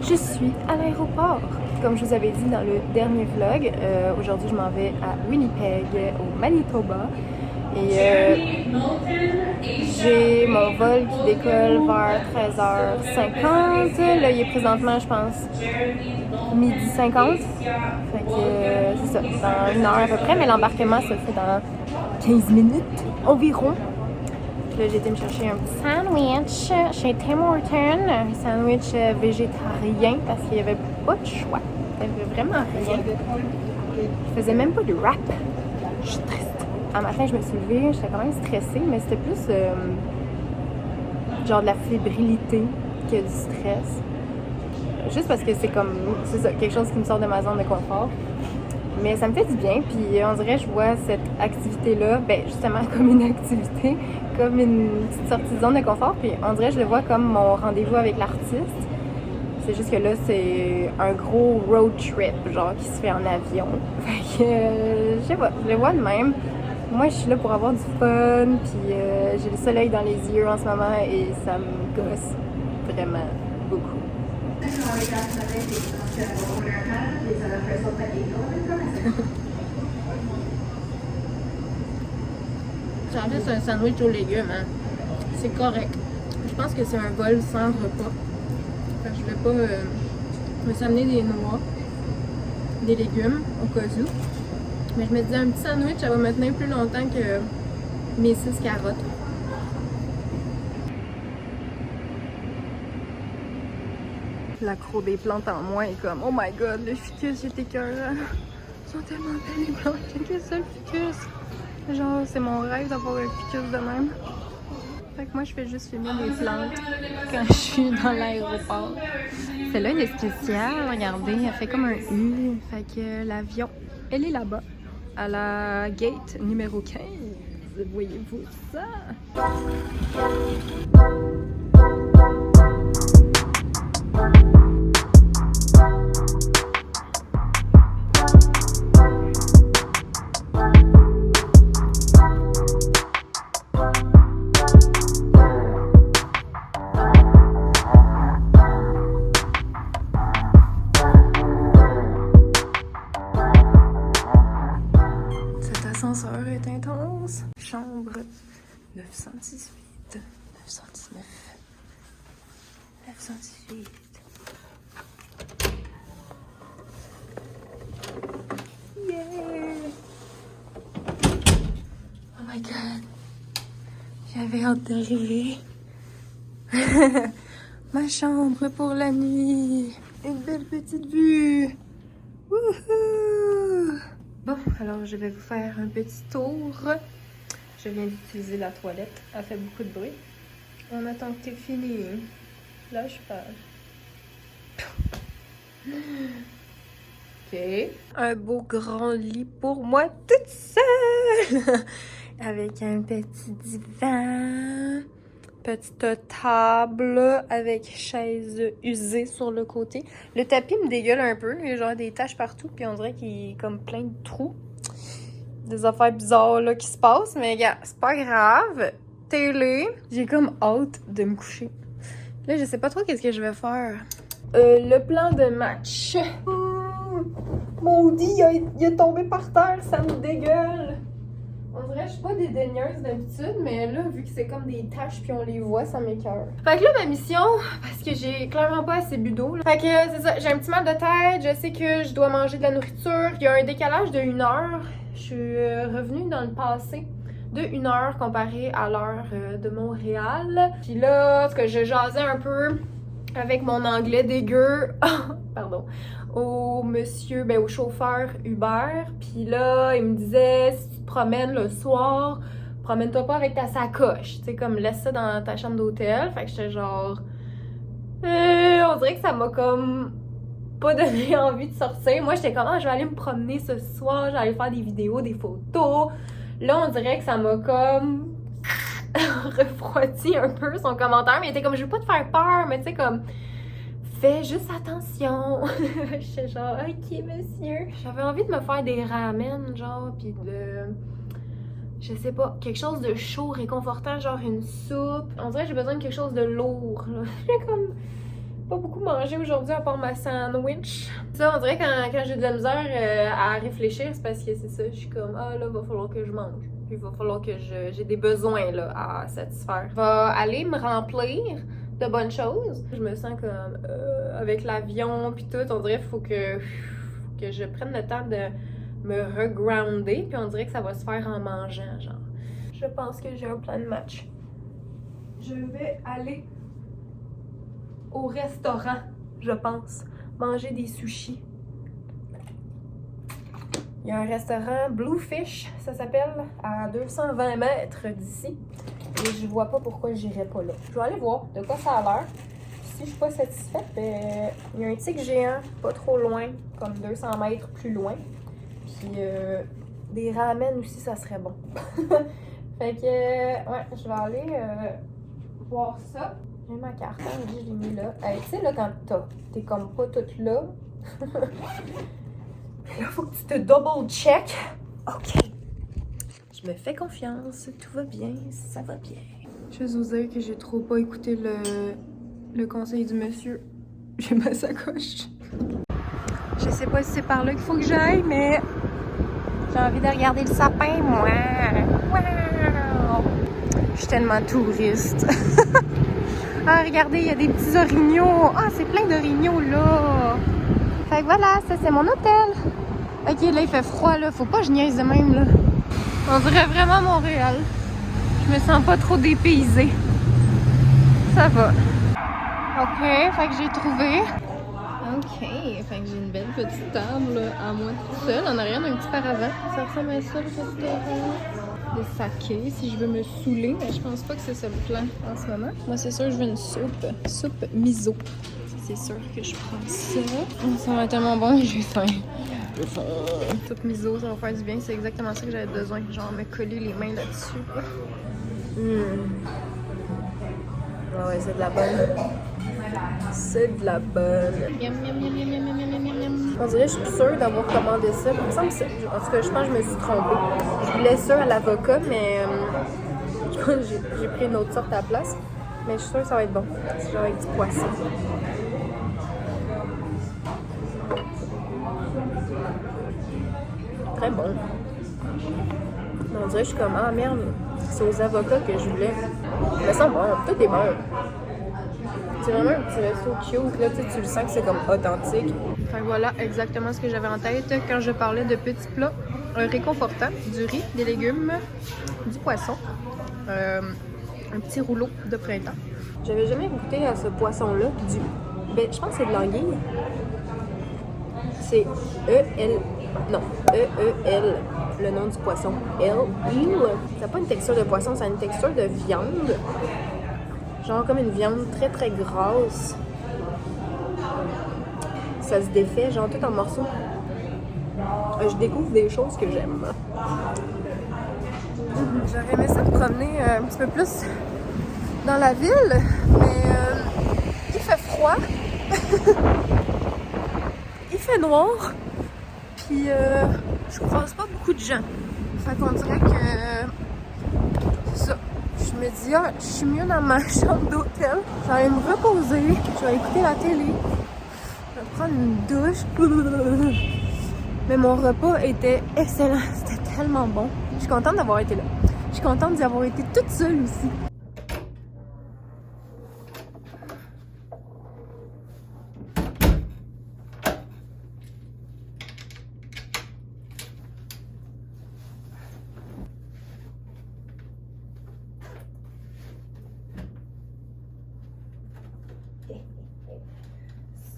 Je suis à l'aéroport. Comme je vous avais dit dans le dernier vlog, aujourd'hui je m'en vais à Winnipeg, au Manitoba. Et j'ai mon vol qui décolle vers 13h50. Là, il est présentement, je pense, midi 50. Fait que c'est ça, dans une heure à peu près, mais l'embarquement se fait dans 15 minutes environ. Là, j'ai été me chercher un petit sandwich chez Tim Hortons, un sandwich végétarien parce qu'il n'y avait pas de choix. Il n'y avait vraiment rien. Je faisais même pas de wrap. Je suis triste. Un matin, je me suis levée, j'étais quand même stressée, mais c'était plus genre de la fébrilité que du stress. Juste parce que c'est comme, c'est ça, quelque chose qui me sort de ma zone de confort. Mais ça me fait du bien, puis on dirait que je vois cette activité-là, ben justement comme une activité, comme une petite sortie de zone de confort, puis on dirait que je le vois comme mon rendez-vous avec l'artiste. C'est juste que là, c'est un gros road trip, genre, qui se fait en avion. Fait que, je sais pas, je le vois de même. Moi, je suis là pour avoir du fun, puis j'ai le soleil dans les yeux en ce moment et ça me gosse vraiment beaucoup. En fait, c'est un sandwich aux légumes, hein. C'est correct. Je pense que c'est un vol sans repas. Fait que je vais pas me suis amené des noix, des légumes au cas où. Mais je me disais un petit sandwich, ça va me tenir plus longtemps que mes 6 carottes. L'accro des plantes en moi est comme, oh my god, le ficus est écœurant. Ils sont tellement belles les plantes, j'ai que ça le ficus. Genre, c'est mon rêve d'avoir un ficus de même. Fait que moi, je fais juste filmer des plantes quand je suis dans l'aéroport. Celle-là, elle est spéciale, regardez, elle fait comme un U. Fait que l'avion, elle est là-bas, à la gate numéro 15. Voyez-vous ça? L'ascenseur est intense. Chambre 918, 919, 918. Yeah! Oh my god! J'avais hâte d'arriver. Ma chambre pour la nuit. Une belle petite vue. Wouhou! Bon, alors je vais vous faire un petit tour. Je viens d'utiliser la toilette. Elle fait beaucoup de bruit. On attend que t'aies fini. Là, je parle. Ok. Un beau grand lit pour moi toute seule. Avec un petit divan. Petite table avec chaise usée sur le côté. Le tapis me dégueule un peu. Il y a genre des taches partout. Puis on dirait qu'il est comme plein de trous. Des affaires bizarres là qui se passent. Mais gars, c'est pas grave. Télé. J'ai comme hâte de me coucher. Là, je sais pas trop qu'est-ce que je vais faire. Le plan de match. Maudit, il est tombé par terre. Ça me dégueule. On dirait que je suis pas dédaigneuse d'habitude, mais là, vu que c'est comme des taches puis on les voit, ça m'écoeure. Fait que là, ma mission, parce que j'ai clairement pas assez bu d'eau, fait que c'est ça, j'ai un petit mal de tête, je sais que je dois manger de la nourriture, il y a un décalage de 1 heure. Je suis revenue dans le passé de 1 heure comparé à l'heure de Montréal. Puis là, parce que je jasais un peu avec mon anglais dégueu, pardon, au monsieur, ben au chauffeur Uber. Puis là, il me disait, si tu te promènes le soir, promène-toi pas avec ta sacoche. Tu sais, comme laisse ça dans ta chambre d'hôtel. Fait que j'étais genre, on dirait que ça m'a comme pas donné envie de sortir. Moi, j'étais comme, je vais aller me promener ce soir, je vais aller faire des vidéos, des photos. Là, on dirait que ça m'a comme refroidi un peu son commentaire, mais il était comme, je veux pas te faire peur, mais tu sais, comme, fais juste attention. J'étais genre, ok, monsieur. J'avais envie de me faire des ramen, genre, pis de, je sais pas, quelque chose de chaud, réconfortant, genre une soupe. On dirait que j'ai besoin de quelque chose de lourd, là. J'ai comme pas beaucoup mangé aujourd'hui à part ma sandwich. Ça, on dirait quand j'ai de la misère à réfléchir, c'est parce que c'est ça, je suis comme, ah là, va falloir que je mange. Puis il va falloir que j'ai des besoins là, à satisfaire. Je vais aller me remplir de bonnes choses. Je me sens comme, avec l'avion puis tout, on dirait qu'il faut que je prenne le temps de me regrounder, puis on dirait que ça va se faire en mangeant, genre. Je pense que j'ai un plan de match. Je vais aller au restaurant, je pense, manger des sushis. Il y a un restaurant Bluefish, ça s'appelle, à 220 mètres d'ici. Et je vois pas pourquoi j'irais pas là. Je vais aller voir de quoi ça a l'air. Si je suis pas satisfaite, ben, il y a un tic géant, pas trop loin, comme 200 mètres plus loin. Puis des ramen aussi, ça serait bon. Fait que, ouais, je vais aller voir ça. J'ai ma carte, hein, je l'ai mis là. Hey, tu sais, là, quand t'es comme pas toute là, là, faut que tu te double-check. OK. Je me fais confiance, tout va bien, ça va bien. Je vais vous dire que j'ai trop pas écouté le conseil du monsieur. J'ai ma sacoche. Je sais pas si c'est par là qu'il faut que j'aille, mais j'ai envie de regarder le sapin, moi. Wow! Je suis tellement touriste. Ah, regardez, il y a des petits orignaux. Ah, c'est plein d'orignaux, là. Fait que voilà, ça, c'est mon hôtel. OK, là, il fait froid, là. Faut pas que je niaise de même, là. On dirait vraiment Montréal. Je me sens pas trop dépaysée. Ça va. OK, fait que j'ai trouvé. OK, fait que j'ai une belle petite table à moi toute seule, en arrière d'un petit paravent. Ça ressemble à ça, le restaurant. Des sakés, si je veux me saouler, mais je pense pas que c'est ça le plan en ce moment. Moi, c'est sûr, je veux une soupe miso. C'est sûr que je prends ça. Ça va être tellement bon, j'ai faim. Soupe miso, ça va faire du bien, c'est exactement ça que j'avais besoin. Genre, me coller les mains là-dessus. Ah ouais, c'est de la bonne. C'est de la bonne. On dirait que je suis sûre d'avoir commandé ça. Il me semble que en tout cas, je pense que je me suis trompée. Je voulais ça à l'avocat, mais j'ai pris une autre sorte à la place. Mais je suis sûre que ça va être bon. C'est genre avec du poisson. Très bon. Mais on dirait que je suis comme, ah merde, c'est aux avocats que je voulais. Mais ça, bon, tout est bon. C'est vraiment un petit resto cute, là, tu le sens que c'est comme authentique. Enfin voilà exactement ce que j'avais en tête quand je parlais de petits plats réconfortants, du riz, des légumes, du poisson, un petit rouleau de printemps. J'avais jamais goûté à ce poisson-là, ben, je pense que c'est de l'anguille. C'est E-L, le nom du poisson. L-I-L. Ça n'a pas une texture de poisson, ça a une texture de viande. Genre comme une viande très très grasse. Ça se défait, genre tout en morceaux. Je découvre des choses que j'aime. J'aurais aimé ça me promener un petit peu plus dans la ville, mais il fait froid. Il fait noir. Puis je croise pas beaucoup de gens. Fait qu'on dirait que c'est ça. Je me dis, ah, je suis mieux dans ma chambre d'hôtel. Je vais aller me reposer. Je vais écouter la télé. Je vais prendre une douche. Mais mon repas était excellent. C'était tellement bon. Je suis contente d'avoir été là. Je suis contente d'y avoir été toute seule aussi.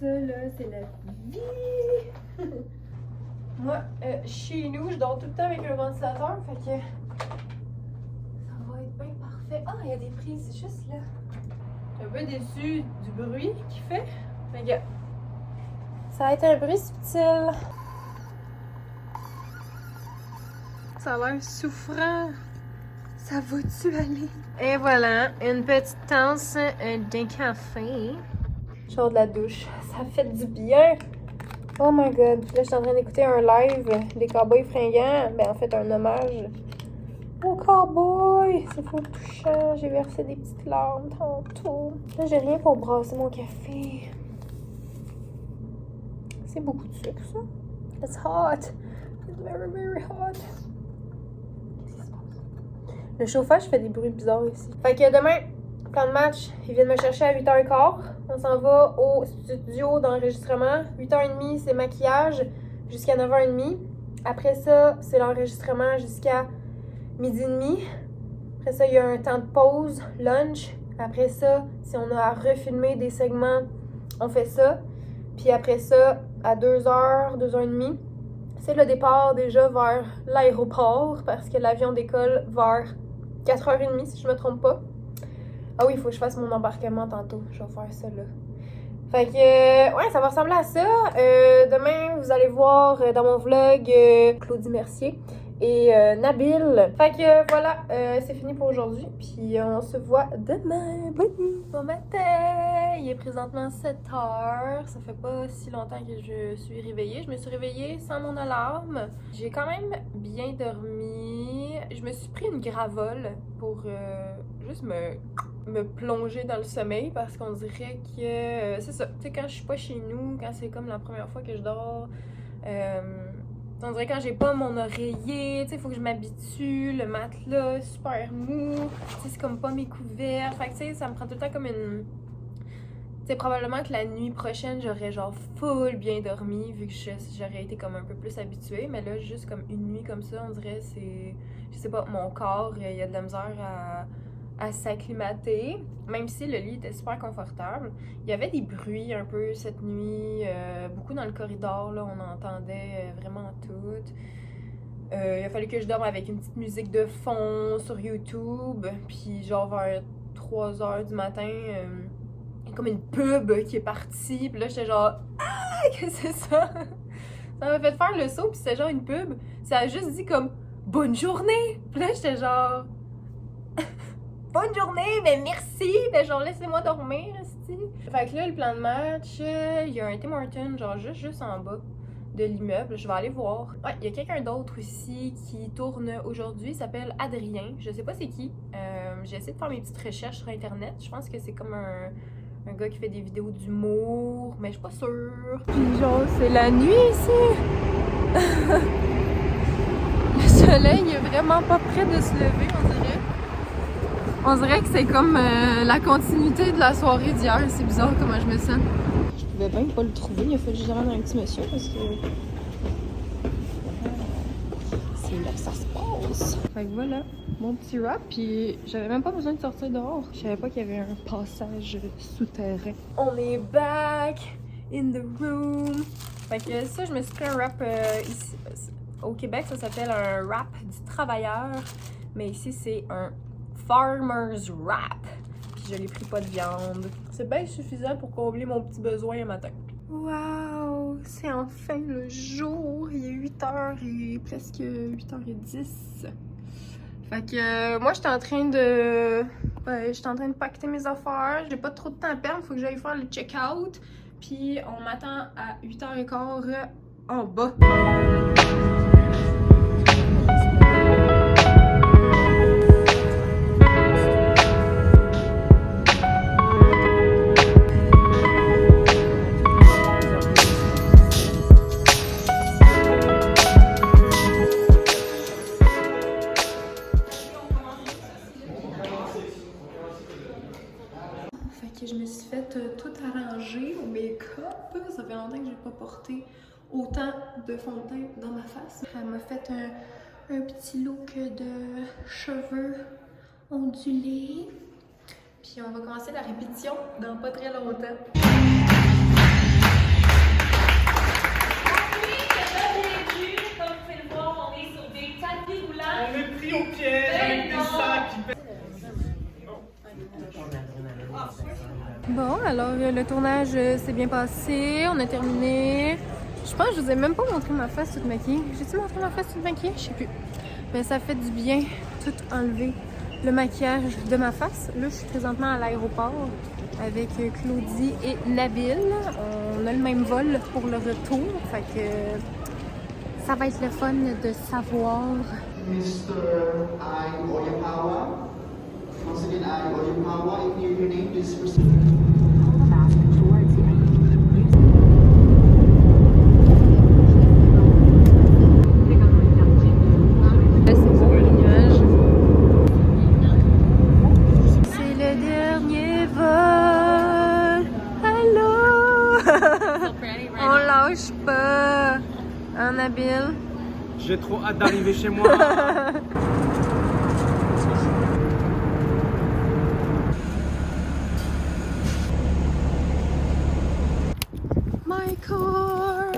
Ça, là, c'est la vie! Moi, chez nous, je dors tout le temps avec un ventilateur, fait que ça va être bien parfait. Ah, il y a des prises juste là. Je suis un peu déçue du bruit qu'il fait. Fait que ça va être un bruit subtil. Ça a l'air souffrant. Ça va-tu aller? Et voilà, une petite tasse d'un café. Chaud de la douche. Ça fait du bien. Oh my god. Là, je suis en train d'écouter un live des Cowboys fringants. Ben, en fait, un hommage aux Cowboys. C'est fou touchant. J'ai versé des petites larmes tantôt. Là, j'ai rien pour brasser mon café. C'est beaucoup de sucre, ça. It's hot. It's very, very hot. Qu'est-ce qui se passe? Le chauffage fait des bruits bizarres ici. Fait que demain, plan de match, ils viennent me chercher à 8h15. On s'en va au studio d'enregistrement. 8h30, c'est maquillage jusqu'à 9h30. Après ça, c'est l'enregistrement jusqu'à 12h30. Après ça, il y a un temps de pause, lunch. Après ça, si on a à refilmer des segments, on fait ça. Puis après ça, à 2h, 2h30, c'est le départ déjà vers l'aéroport parce que l'avion décolle vers 4h30 si je me trompe pas. Ah oui, il faut que je fasse mon embarquement tantôt. Je vais faire ça là. Fait que, ouais, ça va ressembler à ça. Demain, vous allez voir dans mon vlog Claudie Mercier et Nabil. Fait que voilà, c'est fini pour aujourd'hui. Puis on se voit demain. Bonne nuit. Bon matin. Il est présentement 7h. Ça fait pas si longtemps que je suis réveillée. Je me suis réveillée sans mon alarme. J'ai quand même bien dormi. Je me suis pris une gravole pour juste me plonger dans le sommeil parce qu'on dirait que c'est ça, tu sais, quand je suis pas chez nous, quand c'est comme la première fois que je dors, on dirait quand j'ai pas mon oreiller, tu sais, il faut que je m'habitue, le matelas super mou, tu sais, c'est comme pas mes couverts, fait que tu sais, ça me prend tout le temps comme une... Tu sais, probablement que la nuit prochaine, j'aurais genre full bien dormi vu que j'aurais été comme un peu plus habituée, mais là, juste comme une nuit comme ça, on dirait c'est... Je sais pas, mon corps, il y a de la misère à s'acclimater, même si le lit était super confortable. Il y avait des bruits un peu cette nuit, beaucoup dans le corridor, là, on entendait vraiment tout. Il a fallu que je dorme avec une petite musique de fond sur YouTube, puis genre vers 3h du matin, il y a comme une pub qui est partie, puis là j'étais genre « Ah! Qu'est-ce que c'est ça? » Ça m'a fait faire le saut, puis c'était genre une pub, ça a juste dit comme « Bonne journée! » Puis là j'étais genre bonne journée, mais merci, mais genre laissez-moi dormir, esti. Fait que là, le plan de match, il y a un Tim Hortons, genre juste en bas de l'immeuble. Je vais aller voir. Ouais, il y a quelqu'un d'autre aussi qui tourne aujourd'hui, il s'appelle Adrien. Je sais pas c'est qui. J'ai essayé de faire mes petites recherches sur internet. Je pense que c'est comme un gars qui fait des vidéos d'humour, mais je suis pas sûre. Puis genre, c'est la nuit ici. Le soleil est vraiment pas près de se lever, on dirait. On dirait que c'est comme la continuité de la soirée d'hier. C'est bizarre comment je me sens. Je pouvais bien pas le trouver. Il a fallu que je demande à un petit monsieur parce que... c'est là que ça se passe. Fait que voilà, mon petit rap. Puis j'avais même pas besoin de sortir dehors. Je savais pas qu'il y avait un passage souterrain. On est back in the room. Fait que ça, je me suis pris un rap ici. Au Québec, ça s'appelle un rap du travailleur. Mais ici, c'est un Farmer's Wrap. Puis je l'ai pris pas de viande. C'est bien suffisant pour combler mon petit besoin le matin. Wow! C'est enfin le jour. Il est 8h et presque 8h10. Fait que moi j'étais en train de... j'étais en train de pacter mes affaires. J'ai pas trop de temps à perdre. Faut que j'aille faire le check-out. Puis on m'attend à 8h15 en bas. Je me suis fait tout arranger au make-up. Ça fait longtemps que j'ai pas porté autant de fond de teint dans ma face. Elle m'a fait un petit look de cheveux ondulés. Puis on va commencer la répétition dans pas très longtemps. Comme vous pouvez le voir, on est sur des tapis roulants. On est pris au piège avec des sacs qui... Bon, alors le tournage s'est bien passé, on a terminé. Je pense que je vous ai même pas montré ma face toute maquillée. J'ai-tu montré ma face toute maquillée? Je sais plus. Mais ça fait du bien, tout enlever le maquillage de ma face. Là, je suis présentement à l'aéroport avec Claudie et Nabil. On a le même vol pour le retour, fait que ça va être le fun de savoir. Mr. I Oyakawa. Once again, I Oyakawa. If you your name, please proceed. Nabil? J'ai trop hâte d'arriver chez moi. My car!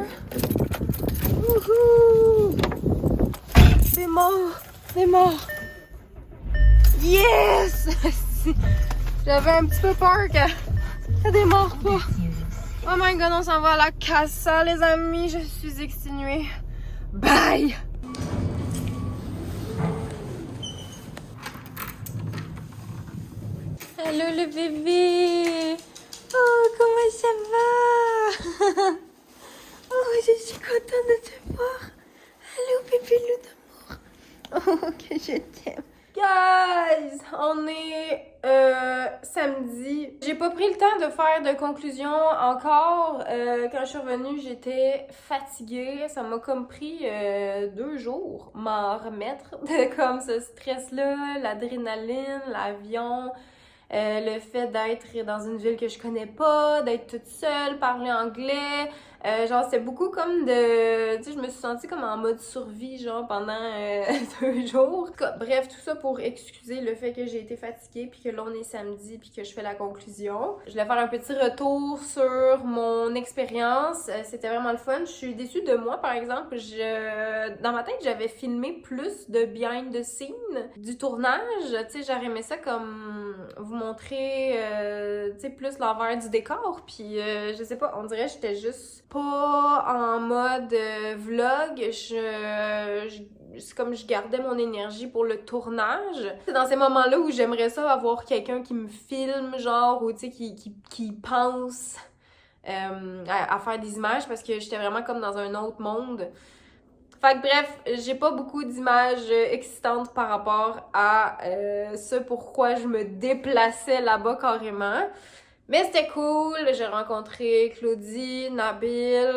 Wouhou! C'est mort! C'est mort! Yes! J'avais un petit peu peur que démarre pas. Oh my god, on s'en va à la casa, les amis. Je suis exténuée. Bye! Hello le bébé! Oh, comment ça va? Oh, je suis contente de te voir. Hello bébé loup d'amour. Oh, que je t'aime. Guys, on est samedi. J'ai pas pris le temps de faire de conclusion encore. Quand je suis revenue, j'étais fatiguée. Ça m'a comme pris 2 jours m'en remettre de comme ce stress-là, l'adrénaline, l'avion. Le fait d'être dans une ville que je connais pas, d'être toute seule, parler anglais, genre c'était beaucoup comme de, tu sais, je me suis sentie comme en mode survie genre pendant 2 jours. Bref, tout ça pour excuser le fait que j'ai été fatiguée puis que là on est samedi puis que je fais la conclusion. Je voulais faire un petit retour sur mon expérience, c'était vraiment le fun. Je suis déçue de moi par exemple, dans ma tête j'avais filmé plus de behind the scenes du tournage, tu sais, j'aurais aimé ça comme vous montrer tu sais plus l'envers du décor puis je sais pas, on dirait que j'étais juste pas en mode vlog, c'est comme je gardais mon énergie pour le tournage. C'est dans ces moments-là où j'aimerais ça avoir quelqu'un qui me filme genre ou tu sais qui pense à faire des images parce que j'étais vraiment comme dans un autre monde. Fait que bref, j'ai pas beaucoup d'images excitantes par rapport à ce pourquoi je me déplaçais là-bas carrément. Mais c'était cool, j'ai rencontré Claudie, Nabil,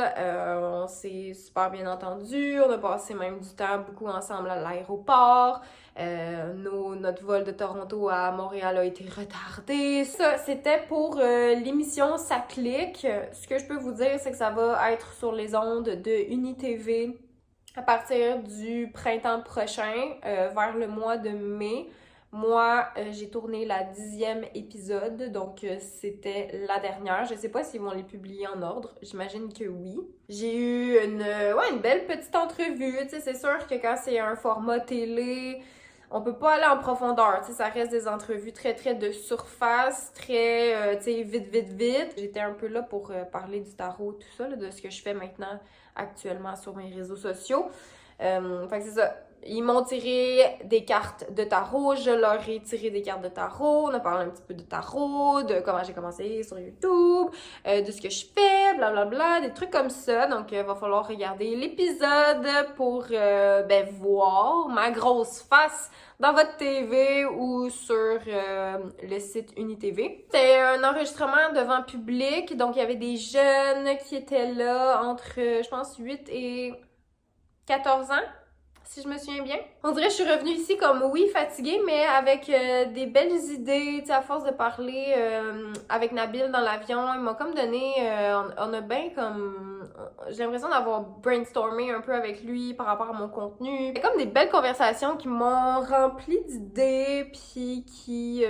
on s'est super bien entendu, on a passé même du temps beaucoup ensemble à l'aéroport. Notre vol de Toronto à Montréal a été retardé. Ça, c'était pour l'émission Ça clique. Ce que je peux vous dire, c'est que ça va être sur les ondes de UniTV à partir du printemps prochain, vers le mois de mai. Moi, j'ai tourné la 10e épisode, donc c'était la dernière. Je sais pas s'ils vont les publier en ordre, j'imagine que oui. J'ai eu une belle petite entrevue, tu sais, c'est sûr que quand c'est un format télé, on peut pas aller en profondeur, tu sais, ça reste des entrevues très très de surface, très, tu sais, vite. J'étais un peu là pour parler du tarot, tout ça, là, de ce que je fais maintenant actuellement sur mes réseaux sociaux. Fait que c'est ça. Ils m'ont tiré des cartes de tarot, je leur ai tiré des cartes de tarot, on a parlé un petit peu de tarot, de comment j'ai commencé sur YouTube, de ce que je fais, blablabla, des trucs comme ça. Donc, il va falloir regarder l'épisode pour voir ma grosse face dans votre TV ou sur le site UniTV. C'était un enregistrement devant public, donc il y avait des jeunes qui étaient là entre, je pense, 8 et 14 ans. Si je me souviens bien. On dirait que je suis revenue ici comme, oui, fatiguée, mais avec des belles idées, tu sais, à force de parler avec Nabil dans l'avion, il m'a comme donné, on a bien comme, j'ai l'impression d'avoir brainstormé un peu avec lui par rapport à mon contenu. C'est comme des belles conversations qui m'ont rempli d'idées, puis qui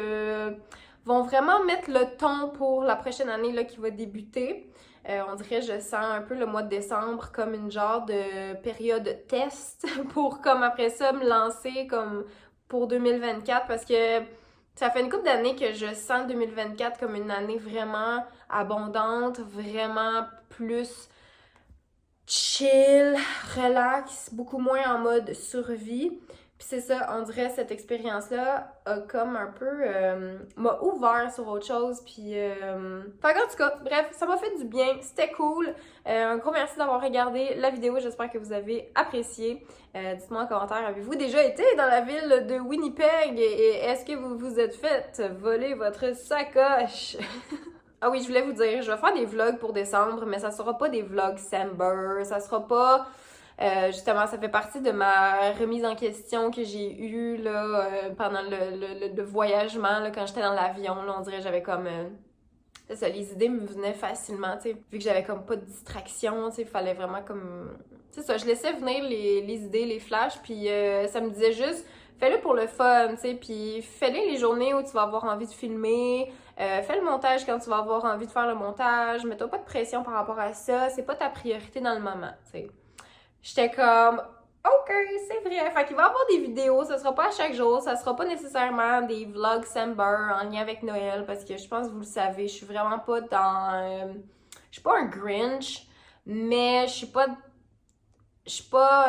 vont vraiment mettre le ton pour la prochaine année là, qui va débuter. On dirait que je sens un peu le mois de décembre comme une genre de période test pour comme après ça me lancer comme pour 2024 parce que ça fait une couple d'années que je sens 2024 comme une année vraiment abondante, vraiment plus chill, relax, beaucoup moins en mode survie. Puis c'est ça, on dirait cette expérience-là a comme un peu m'a ouvert sur autre chose. Puis en tout cas, bref, ça m'a fait du bien, c'était cool. Un gros merci d'avoir regardé la vidéo, j'espère que vous avez apprécié. Dites-moi en commentaire, avez-vous déjà été dans la ville de Winnipeg et est-ce que vous vous êtes fait voler votre sacoche? Ah oui, je voulais vous dire, je vais faire des vlogs pour décembre, mais ça sera pas des vlogs December, ça sera pas... justement, ça fait partie de ma remise en question que j'ai eue là, pendant le voyagement, là, quand j'étais dans l'avion. Là, on dirait que j'avais comme c'est ça, les idées me venaient facilement, tu sais, vu que j'avais comme pas de distraction, tu sais, il fallait vraiment comme... C'est ça, je laissais venir les idées, les flashs, puis ça me disait juste, fais-le pour le fun, tu sais, puis fais-le les journées où tu vas avoir envie de filmer, fais le montage quand tu vas avoir envie de faire le montage, mets-toi pas de pression par rapport à ça, c'est pas ta priorité dans le moment, tu sais. J'étais comme... OK, c'est vrai. Fait qu'il va y avoir des vidéos, ça sera pas à chaque jour, ça sera pas nécessairement des vlogs Samber en lien avec Noël, parce que je pense que vous le savez, je suis vraiment pas dans... je suis pas un Grinch, mais je suis pas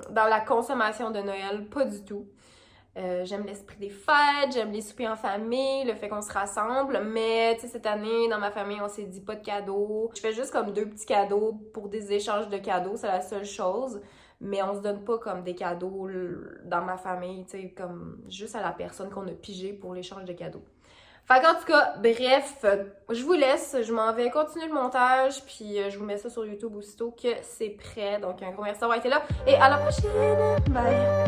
dans la consommation de Noël, pas du tout. J'aime l'esprit des fêtes, j'aime les soupers en famille, le fait qu'on se rassemble, mais tu sais, cette année, dans ma famille, on s'est dit pas de cadeaux. Je fais juste comme 2 petits cadeaux pour des échanges de cadeaux, c'est la seule chose. Mais on se donne pas comme des cadeaux dans ma famille, tu sais, comme juste à la personne qu'on a pigé pour l'échange de cadeaux. Fait qu'en tout cas, bref, je vous laisse, je m'en vais continuer le montage, puis je vous mets ça sur YouTube aussitôt que c'est prêt. Donc un gros merci d'avoir été là, et à la prochaine! Bye!